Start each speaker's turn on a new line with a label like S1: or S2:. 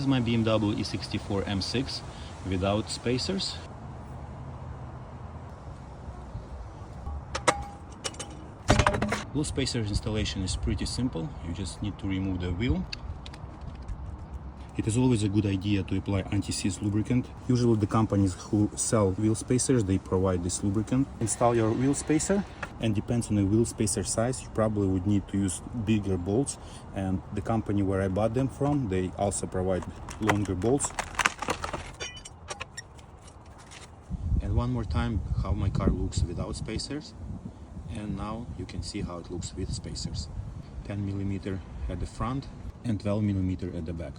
S1: my BMW E64 M6 without spacers. Wheel spacers installation is pretty simple. You just need to remove the wheel. It is always a good idea to apply anti-seize lubricant. Usually the companies who sell wheel spacers, they provide this lubricant. Install your wheel spacer, and depends on the wheel spacer size, you probably would need to use bigger bolts, and the company where I bought them from, they also provide longer bolts. And one more time how my car looks without spacers, and now you can see how it looks with spacers. 10 mm at the front and 12 mm at the back.